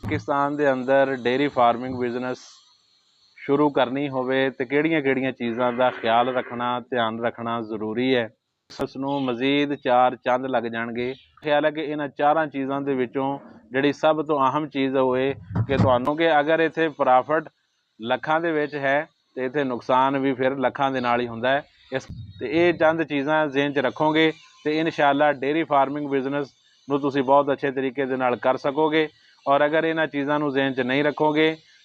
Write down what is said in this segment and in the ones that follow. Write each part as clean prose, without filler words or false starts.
पाकिस्तान के अंदर dairy farming business शुरू करनी होवे तो किहड़ियां चीज़ों का ख्याल रखना ध्यान रखना जरूरी है। उसनूं मजीद 4 चंद लग जाएंगे। ख्याल है कि इन्हां 4 चीज़ों के विचों जिहड़ी सब तो अहम चीज़ होए कि तुहानूं कि अगर इत्थे प्रॉफिट लखां दे विच है तो इत्थे नुकसान भी फिर लखां दे नाल ही हुंदा है। इस ते ये चंद चीज़ां ज़हन च रखोगे तो इंशाअल्लाह डेयरी फार्मिंग बिजनेस नूं तुसीं बहुत अच्छे तरीके दे नाल कर सकोगे। और अगर इन्हां चीज़ों नूं ज़हन च नहीं रखोगे,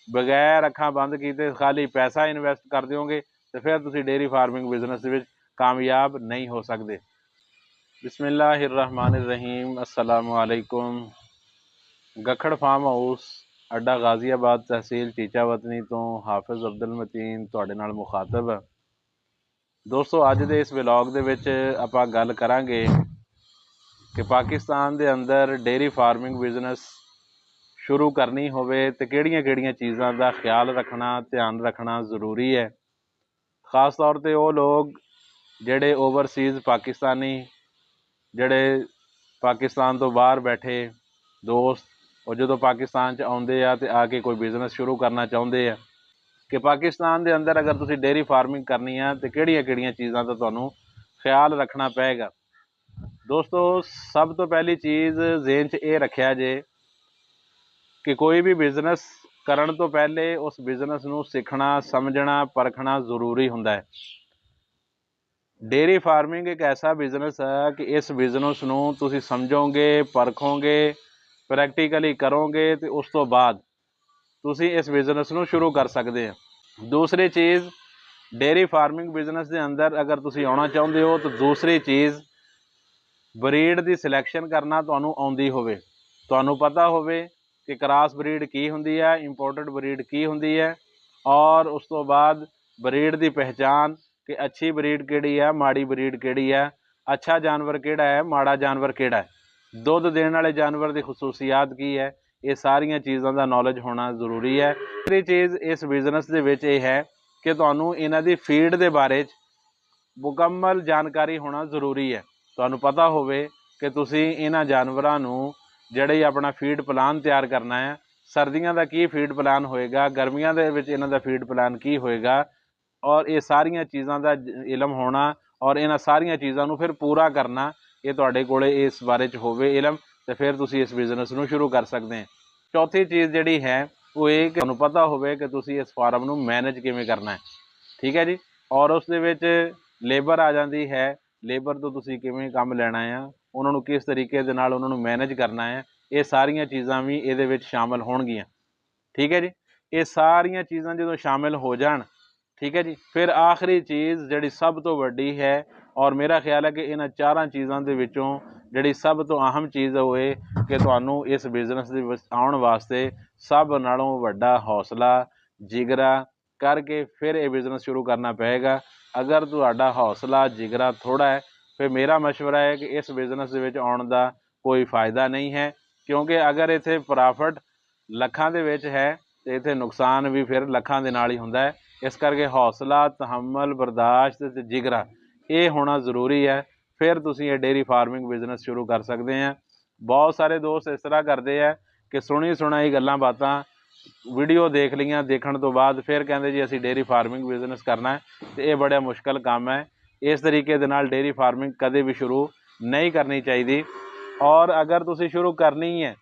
बगैर अखां बंद कीते खाली पैसा इन्वेस्ट कर दोगे तो फिर तुसीं डेयरी फार्मिंग बिजनेस विच कामयाब नहीं हो सकते। बिस्मिल्लाहिर्रहमानिर्रहीम। अस्सलामु अलैकुम। गखड़ फार्म हाउस अड्डा गाजियाबाद तहसील चीचा वतनी तो हाफिज़ अब्दुल मतीन तुहाडे नाल मुखातब है। दोस्तों अज दे इस व्लॉग दे विच आपां गल करांगे कि पाकिस्तान दे अंदर डेयरी फार्मिंग बिजनेस शुरू करनी होवे तो किहड़ियां चीज़ों का ख्याल रखना ध्यान रखना जरूरी है। खास तौर पर वो लोग जिहड़े ओवरसीज़ पाकिस्तानी जिहड़े पाकिस्तान तो बाहर बैठे दोस्त और जो पाकिस्तान च आउंदे आ ते आके कोई बिजनेस शुरू करना चाहुंदे आ कि पाकिस्तान के अंदर अगर तुसीं डेयरी फार्मिंग करनी है तो किहड़ियां चीज़ों का तुहानूं ख्याल रखना पेगा। दोस्तों सब तो पहली चीज़ ज़हन च ये रखिया जे कि कोई भी बिजनेस करन तो पहले उस बिजनेस नूं सीखना समझना परखना जरूरी हुंदा है। डेयरी फार्मिंग एक ऐसा बिजनेस है कि इस बिजनेस नूं तुसीं समझोगे परखोगे प्रैक्टिकली करोगे तो उस तो बाद तुसीं इस बिजनेस नूं शुरू कर सकते हैं। दूसरी चीज़ डेयरी फार्मिंग बिजनेस के अंदर अगर तुसीं आउणा चाहुंदे हो तो दूसरी चीज़ ब्रीड की सिलैक्शन करना तुहानूं आउंदी होवे, तुहानूं पता होवे कि क्रॉस ब्रीड की हुंदी है इंपोर्टेड ब्रीड की हुंदी है और उस तो बाद ब्रीड की पहचान कि अच्छी ब्रीड किहड़ी है माड़ी ब्रीड किहड़ी है, अच्छा जानवर किहड़ा है माड़ा जानवर किहड़ा है, दुध देने वाले जानवर की खसूसियात की है, ये सारिया चीज़ों का नॉलेज होना जरूरी है। दूसरी चीज़ इस बिजनेस के विच ये है कि तुहानूं इन्हां दी फीड के बारे मुकम्मल जानकारी होना जरूरी है। तुहानूं पता होवे कि तुसीं इन्हां जानवरां नूं जिहड़े अपना फीड प्लान तैयार करना है, सर्दियों का की फीड प्लान होएगा, गर्मियों के विच इन्हां दा फीड प्लान की होएगा और ये सारिया चीज़ों का इलम होना और इन्हां सारिया चीज़ों नूं फिर पूरा करना ये तुहाडे कोले इस बारे च होवे इलम तो फिर तुसीं इस बिजनेस नूं शुरू कर सकते हैं। चौथी चीज़ जिहड़ी है वो ये कि तुहानूं पता होवे कि तुसीं इस फार्म नूं मैनेज किवें करना है। ठीक है जी। और उस दे विच लेबर आ जाती है, लेबर तो तुसीं किवें काम लैणा है, उन्होंने किस तरीके दे नाल उन्होंने मैनेज करना है, ये सारिया चीज़ां भी इहदे विच शामिल होणगियां। ठीक है जी। ये सारिया चीज़ां जो शामिल हो जाण, ठीक है जी, फिर आखिरी चीज़ जिहड़ी सब तो वड्डी है और मेरा ख्याल है कि इन्हां 4 चीज़ों के विचों जिहड़ी सब तो अहम चीज़ होए कि तुहानूं इस बिजनेस दे विच आउण वास्ते सब नालों वड्डा हौसला जिगरा करके फिर ये बिजनेस शुरू करना पेगा। अगर तुहाडा हौसला जिगरा थोड़ा है फिर मेरा मशवरा है कि इस बिजनेस दे विच आउण दा कोई फ़ायदा नहीं है, क्योंकि अगर इत्थे प्रॉफिट लखां दे विच है तो इत्थे नुकसान भी फिर लखां दे नाल ही हुंदा है। इस करके हौसला तहम्मल बर्दाश्त ते जिगरा ये होना जरूरी है, फिर तुसीं ये डेयरी फार्मिंग बिजनेस शुरू कर सकते हैं। बहुत सारे दोस्त इस तरह करते हैं कि सुनी सुनाई गल्लां बातां वीडियो देख लियां, देखण तो बाद फिर कहते जी असीं डेयरी फार्मिंग बिजनेस करना है तो ये बड़ा मुश्किल काम है। इस तरीके दे नाल डेयरी फार्मिंग कदे भी शुरू नहीं करनी चाहिए। और अगर तुसीं शुरू करनी है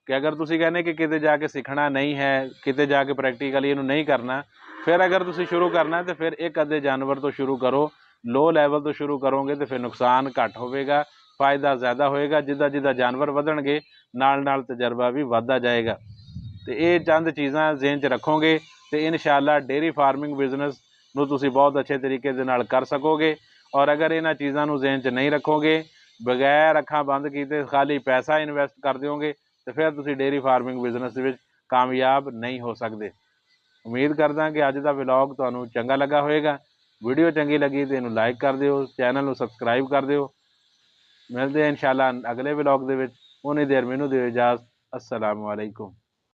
कि अगर तुसीं कहने कि किते जाके सीखना नहीं है, किते जाके प्रैक्टिकली इहनूं नहीं करना, फिर अगर तुसीं शुरू करना है तो फिर एक अद्धे जानवर तो शुरू करो, लो लैवल तो शुरू करोगे तो फिर नुकसान घट होवेगा फायदा ज़्यादा होएगा। जिद्दां जिद्दां जानवर वधणगे नाल नाल तजर्बा भी वधदा जाएगा। तो ये चंद चीज़ां ज़हन च रखोगे तो इंशाअल्लाह डेयरी फार्मिंग बिजनेस नूं तुसीं बहुत अच्छे तरीके दे नाल कर सकोगे। और अगर इन्हां चीज़ां नूं ज़हन च नहीं रखोगे, बगैर अखां बंद कीते खाली पैसा इन्वेस्ट कर दोगे तो फिर तुसीं डेयरी फार्मिंग बिजनेस विच कामयाब नहीं हो सकते। उम्मीद करदा कि अज का व्लॉग तुहानूं चंगा लगा होएगा। वीडियो चंगी लगी तो इनूं लाइक कर दिओ, चैनल नूं सबसक्राइब कर दिओ। मिलते हैं इंशाअल्लाह अगले व्लॉग दे विच। उन्नी देर मैनूं दिओ इजाज़त। अस्सलामु अलैकुम।